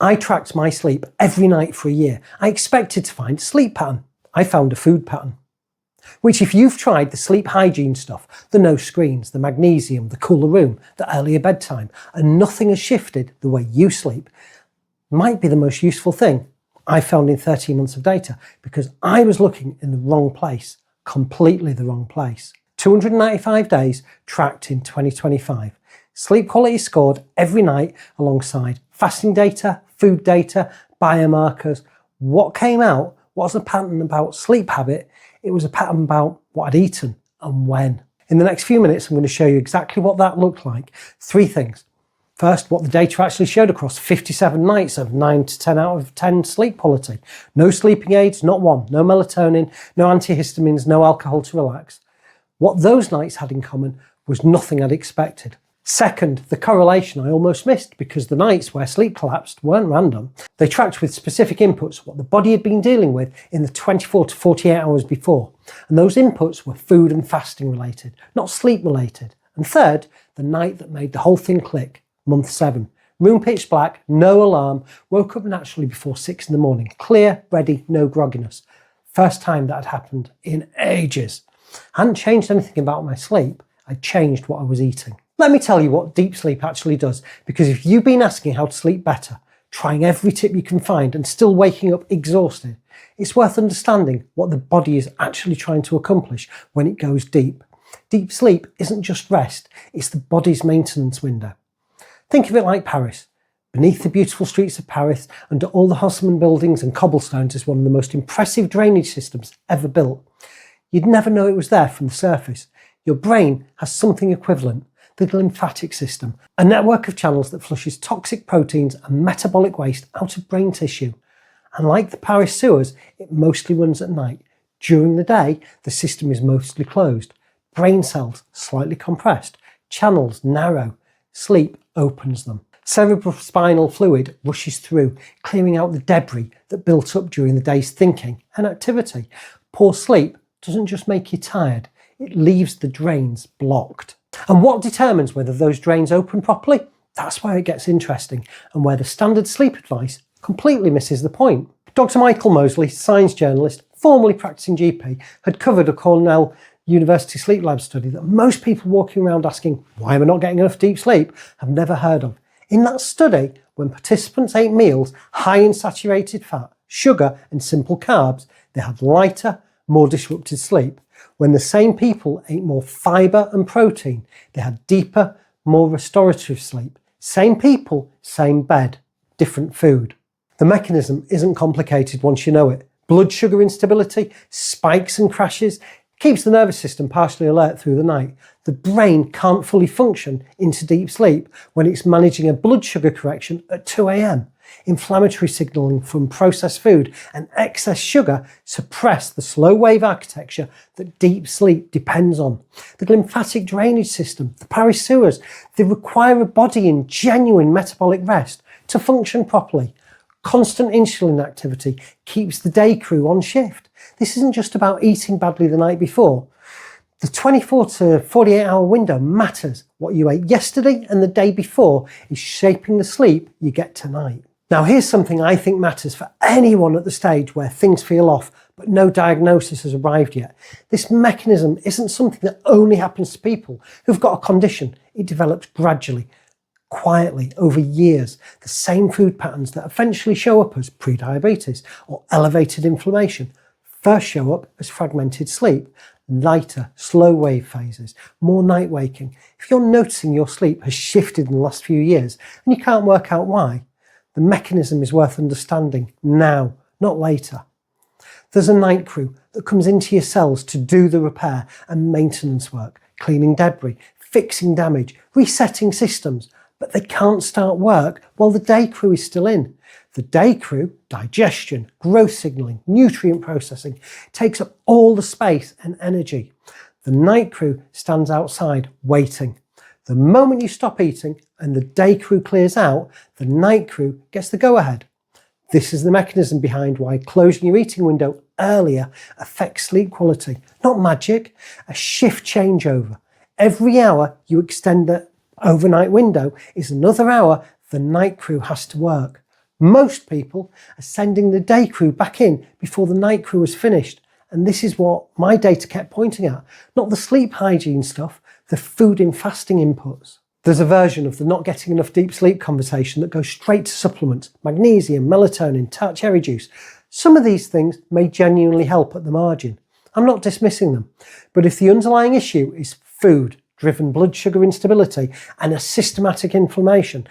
I tracked my sleep every night for a year. I expected to find a sleep pattern. I found a food pattern. Which, if you've tried the sleep hygiene stuff, the no screens, the magnesium, the cooler room, the earlier bedtime, and nothing has shifted the way you sleep, might be the most useful thing I found in 13 months of data, because I was looking in the wrong place, completely the wrong place. 295 days tracked in 2025. Sleep quality scored every night alongside fasting data, food data, biomarkers. What came out wasn't a pattern about sleep habit, it was a pattern about what I'd eaten and when. In the next few minutes, I'm going to show you exactly what that looked like. 3 things. First, what the data actually showed across 57 nights of 9 to 10 out of 10 sleep quality. No sleeping aids, not one. No melatonin, no antihistamines, no alcohol to relax. What those nights had in common was nothing I'd expected. Second, the correlation I almost missed, because the nights where sleep collapsed weren't random. They tracked with specific inputs what the body had been dealing with in the 24 to 48 hours before. And those inputs were food and fasting related, not sleep related. And third, the night that made the whole thing click, month 7. Room pitch black, no alarm, woke up naturally before 6 in the morning. Clear, ready, no grogginess. First time that had happened in ages. I hadn't changed anything about my sleep, I'd changed what I was eating. Let me tell you what deep sleep actually does, because if you've been asking how to sleep better, trying every tip you can find and still waking up exhausted, it's worth understanding what the body is actually trying to accomplish when it goes deep. Deep sleep isn't just rest, it's the body's maintenance window. Think of it like Paris. Beneath the beautiful streets of Paris, under all the Haussmann buildings and cobblestones, is one of the most impressive drainage systems ever built. You'd never know it was there from the surface. Your brain has something equivalent. The lymphatic system, a network of channels that flushes toxic proteins and metabolic waste out of brain tissue. And like the Paris sewers, it mostly runs at night. During the day, the system is mostly closed. Brain cells slightly compressed, channels narrow. Sleep opens them. Cerebrospinal fluid rushes through, clearing out the debris that built up during the day's thinking and activity. Poor sleep doesn't just make you tired, it leaves the drains blocked. And what determines whether those drains open properly? That's where it gets interesting, and where the standard sleep advice completely misses the point. Dr. Michael Mosley, science journalist, formerly practicing GP, had covered a Cornell University sleep lab study that most people walking around asking, why am I not getting enough deep sleep, have never heard of. In that study, when participants ate meals high in saturated fat, sugar and simple carbs, they had lighter, more disrupted sleep. When the same people ate more fibre and protein, they had deeper, more restorative sleep. Same people, same bed, different food. The mechanism isn't complicated once you know it. Blood sugar instability, spikes and crashes, keeps the nervous system partially alert through the night. The brain can't fully function into deep sleep when it's managing a blood sugar correction at 2 a.m. Inflammatory signalling from processed food and excess sugar suppress the slow wave architecture that deep sleep depends on. The lymphatic drainage system, the Paris sewers, they require a body in genuine metabolic rest to function properly. Constant insulin activity keeps the day crew on shift. This isn't just about eating badly the night before. The 24 to 48 hour window matters. What you ate yesterday and the day before is shaping the sleep you get tonight. Now here's something I think matters for anyone at the stage where things feel off but no diagnosis has arrived yet. This mechanism isn't something that only happens to people who've got a condition. It develops gradually, quietly, over years. The same food patterns that eventually show up as prediabetes or elevated inflammation first show up as fragmented sleep, lighter, slow wave phases, more night waking. If you're noticing your sleep has shifted in the last few years and you can't work out why, the mechanism is worth understanding now, not later. There's a night crew that comes into your cells to do the repair and maintenance work, cleaning debris, fixing damage, resetting systems, but they can't start work while the day crew is still in. The day crew, digestion, growth signalling, nutrient processing, takes up all the space and energy. The night crew stands outside waiting. The moment you stop eating and the day crew clears out, the night crew gets the go-ahead. This is the mechanism behind why closing your eating window earlier affects sleep quality. Not magic, a shift changeover. Every hour you extend the overnight window is another hour the night crew has to work. Most people are sending the day crew back in before the night crew has finished. And this is what my data kept pointing at. Not the sleep hygiene stuff, the food in fasting inputs. There's a version of the not getting enough deep sleep conversation that goes straight to supplements, magnesium, melatonin, tart cherry juice. Some of these things may genuinely help at the margin. I'm not dismissing them. But if the underlying issue is food-driven blood sugar instability and a systematic inflammation,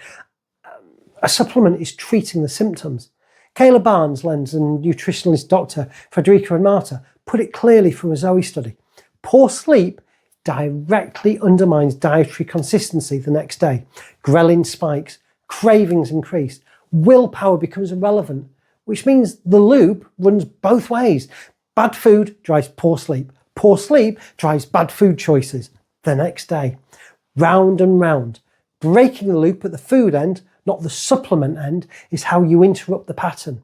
a supplement is treating the symptoms. Kayla Barnes, Lens, and nutritionalist Dr. Frederica and Marta put it clearly from a Zoe study. Poor sleep directly undermines dietary consistency the next day. Ghrelin spikes, cravings increase, willpower becomes irrelevant, which means the loop runs both ways. Bad food drives poor sleep drives bad food choices the next day. Round and round. Breaking the loop at the food end, not the supplement end, is how you interrupt the pattern.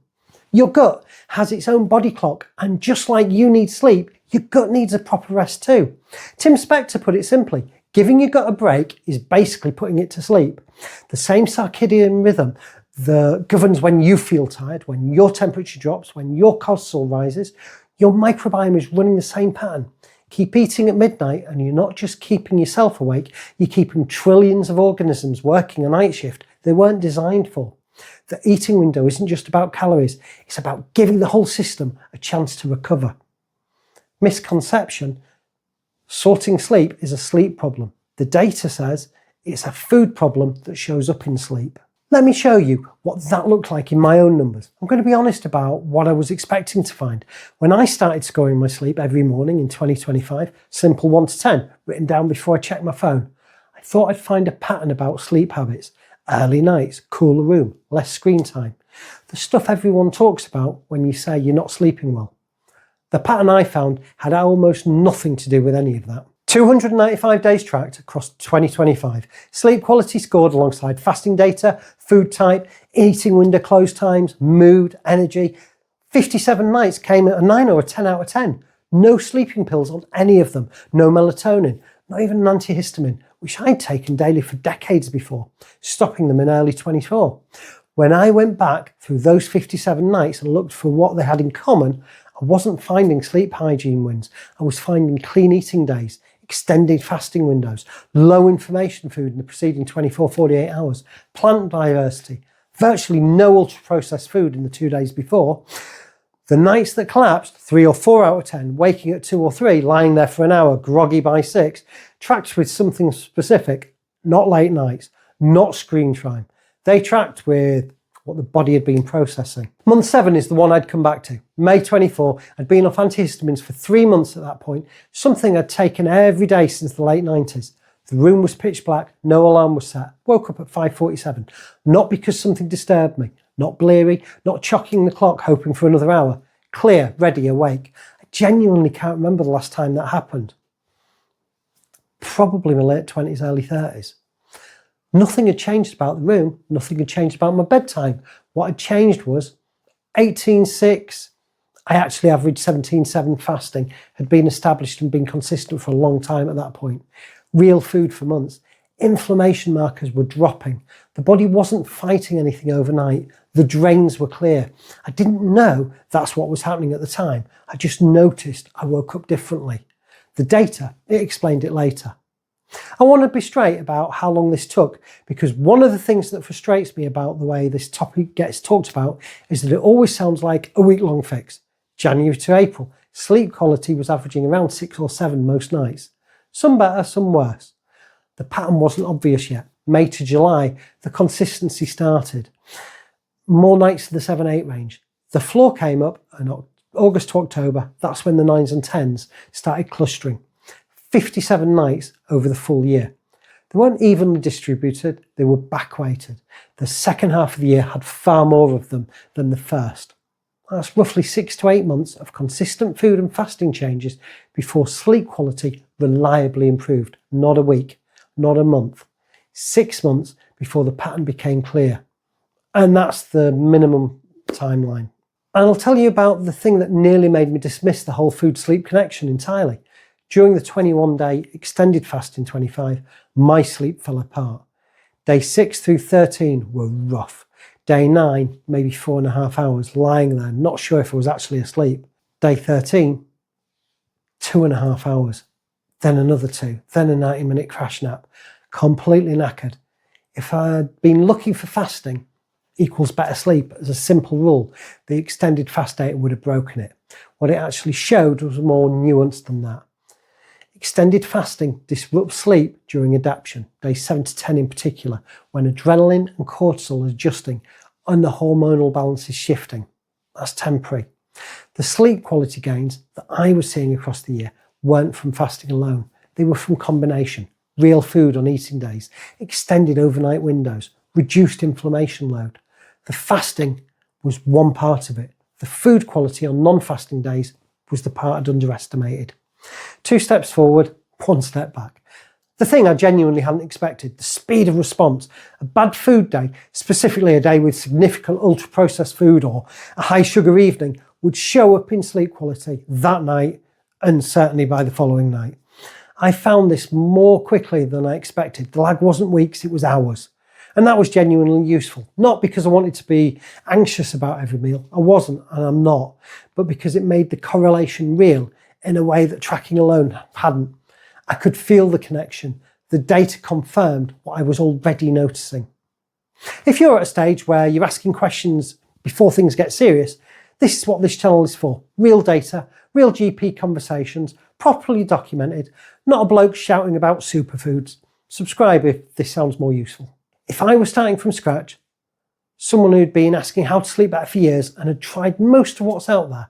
Your gut has its own body clock, and just like you need sleep, your gut needs a proper rest too. Tim Spector put it simply, giving your gut a break is basically putting it to sleep. The same circadian rhythm that governs when you feel tired, when your temperature drops, when your cortisol rises, your microbiome is running the same pattern. Keep eating at midnight and you're not just keeping yourself awake, you're keeping trillions of organisms working a night shift they weren't designed for. The eating window isn't just about calories, it's about giving the whole system a chance to recover. Misconception: sorting sleep is a sleep problem. The data says it's a food problem that shows up in sleep. Let me show you what that looked like in my own numbers. I'm going to be honest about what I was expecting to find. When I started scoring my sleep every morning in 2025, simple 1 to 10, written down before I checked my phone, I thought I'd find a pattern about sleep habits. Early nights, cooler room, less screen time. The stuff everyone talks about when you say you're not sleeping well. The pattern I found had almost nothing to do with any of that. 295 days tracked across 2025. Sleep quality scored alongside fasting data, food type, eating window close times, mood, energy. 57 nights came at a 9 or a 10 out of 10. No sleeping pills on any of them. No melatonin, not even an antihistamine, which I'd taken daily for decades before, stopping them in early 24. When I went back through those 57 nights and looked for what they had in common, I wasn't finding sleep hygiene wins. I was finding clean eating days, extended fasting windows, low inflammation food in the preceding 24-48 hours, plant diversity, virtually no ultra-processed food in the 2 days before. The nights that collapsed, 3 or 4 out of 10, waking at 2 or 3, lying there for an hour, groggy by 6, tracked with something specific, not late nights, not screen time. They tracked with what the body had been processing. Month 7 is the one I'd come back to. May 24, I'd been off antihistamines for 3 months at that point, something I'd taken every day since the late 90s. The room was pitch black, no alarm was set. Woke up at 5:47, not because something disturbed me, not bleary, not chocking the clock hoping for another hour. Clear, ready, awake. I genuinely can't remember the last time that happened. Probably my late 20s, early 30s. Nothing had changed about the room, nothing had changed about my bedtime. What had changed was 18:6, I actually averaged 17:7 fasting, had been established and been consistent for a long time at that point. Real food for months. Inflammation markers were dropping. The body wasn't fighting anything overnight. The drains were clear. I didn't know that's what was happening at the time. I just noticed I woke up differently. The data, it explained it later. I want to be straight about how long this took, because one of the things that frustrates me about the way this topic gets talked about is that it always sounds like a week-long fix. January to April, sleep quality was averaging around 6 or 7 most nights. Some better, some worse. The pattern wasn't obvious yet. May to July, the consistency started. More nights in the 7-8 range. The floor came up, and August to October, that's when the 9s and 10s started clustering. 57 nights over the full year. They weren't evenly distributed, they were backweighted. The second half of the year had far more of them than the first. That's roughly 6 to 8 months of consistent food and fasting changes before sleep quality reliably improved. Not a week, not a month. 6 months before the pattern became clear. And that's the minimum timeline. And I'll tell you about the thing that nearly made me dismiss the whole food-sleep connection entirely. During the 21-day extended fast in 25, my sleep fell apart. Day 6 through 13 were rough. Day 9, maybe 4.5 hours lying there, not sure if I was actually asleep. Day 13, 2.5 hours, then another 2, then a 90-minute crash nap, completely knackered. If I had been looking for fasting equals better sleep as a simple rule, the extended fast data would have broken it. What it actually showed was more nuanced than that. Extended fasting disrupts sleep during adaptation, days 7 to 10 in particular, when adrenaline and cortisol are adjusting and the hormonal balance is shifting. That's temporary. The sleep quality gains that I was seeing across the year weren't from fasting alone. They were from combination. Real food on eating days, extended overnight windows, reduced inflammation load. The fasting was one part of it. The food quality on non-fasting days was the part I'd underestimated. 2 steps forward, 1 step back. The thing I genuinely hadn't expected, the speed of response. A bad food day, specifically a day with significant ultra-processed food or a high sugar evening, would show up in sleep quality that night and certainly by the following night. I found this more quickly than I expected. The lag wasn't weeks, it was hours. And that was genuinely useful. Not because I wanted to be anxious about every meal. I wasn't, and I'm not. But because it made the correlation real in a way that tracking alone hadn't. I could feel the connection. The data confirmed what I was already noticing. If you're at a stage where you're asking questions before things get serious, this is what this channel is for. Real data, real GP conversations, properly documented, not a bloke shouting about superfoods. Subscribe if this sounds more useful. If I was starting from scratch, someone who'd been asking how to sleep better for years and had tried most of what's out there,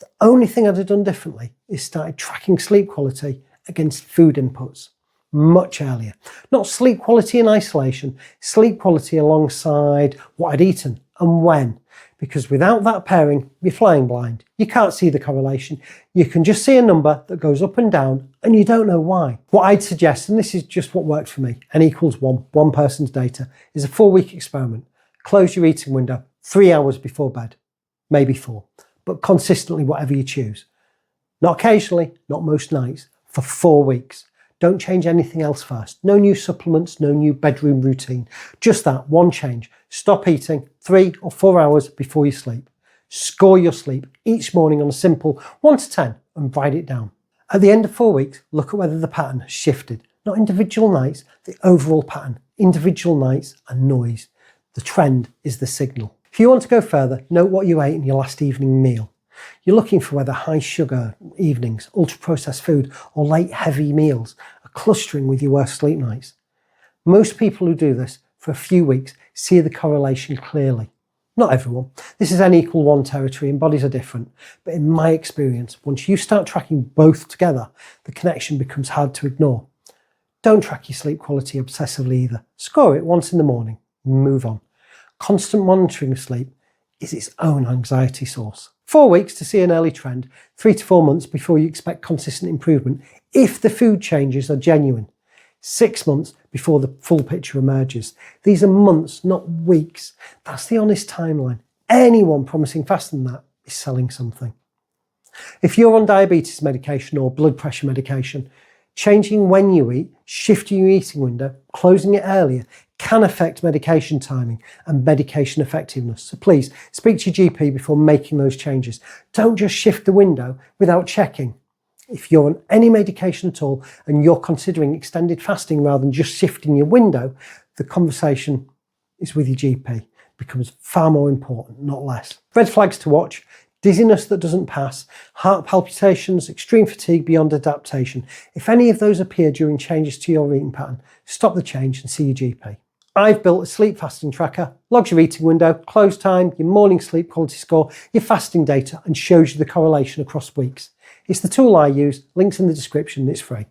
the only thing I'd have done differently is started tracking sleep quality against food inputs much earlier. Not sleep quality in isolation, sleep quality alongside what I'd eaten and when. Because without that pairing, you're flying blind. You can't see the correlation. You can just see a number that goes up and down and you don't know why. What I'd suggest, and this is just what worked for me, n equals 1, one person's data, is a 4-week experiment. Close your eating window 3 hours before bed, maybe 4, but consistently whatever you choose. Not occasionally, not most nights, for 4 weeks. Don't change anything else first. No new supplements, no new bedroom routine. Just that one change. Stop eating 3 or 4 hours before you sleep. Score your sleep each morning on a simple 1 to 10 and write it down. At the end of 4 weeks, look at whether the pattern has shifted. Not individual nights, the overall pattern. Individual nights and noise. The trend is the signal. If you want to go further, note what you ate in your last evening meal. You're looking for whether high sugar evenings, ultra-processed food or late heavy meals are clustering with your worst sleep nights. Most people who do this for a few weeks see the correlation clearly. Not everyone. This is n equal 1 territory and bodies are different. But in my experience, once you start tracking both together, the connection becomes hard to ignore. Don't track your sleep quality obsessively either. Score it once in the morning and move on. Constant monitoring of sleep is its own anxiety source. 4 weeks to see an early trend, 3 to 4 months before you expect consistent improvement if the food changes are genuine. 6 months before the full picture emerges. These are months, not weeks. That's the honest timeline. Anyone promising faster than that is selling something. If you're on diabetes medication or blood pressure medication, changing when you eat, shifting your eating window, closing it earlier can affect medication timing and medication effectiveness. So please speak to your GP before making those changes. Don't just shift the window without checking. If you're on any medication at all and you're considering extended fasting rather than just shifting your window, the conversation is with your GP. It becomes far more important, not less. Red flags to watch: dizziness that doesn't pass, heart palpitations, extreme fatigue beyond adaptation. If any of those appear during changes to your eating pattern, stop the change and see your GP. I've built a sleep fasting tracker, logs your eating window, close time, your morning sleep quality score, your fasting data, and shows you the correlation across weeks. It's the tool I use, links in the description, it's free.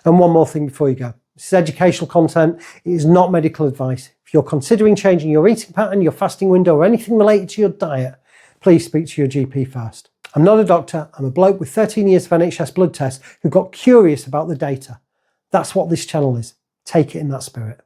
And one more thing before you go. This is educational content, it is not medical advice. If you're considering changing your eating pattern, your fasting window, or anything related to your diet, please speak to your GP first. I'm not a doctor, I'm a bloke with 13 years of NHS blood tests who got curious about the data. That's what this channel is. Take it in that spirit.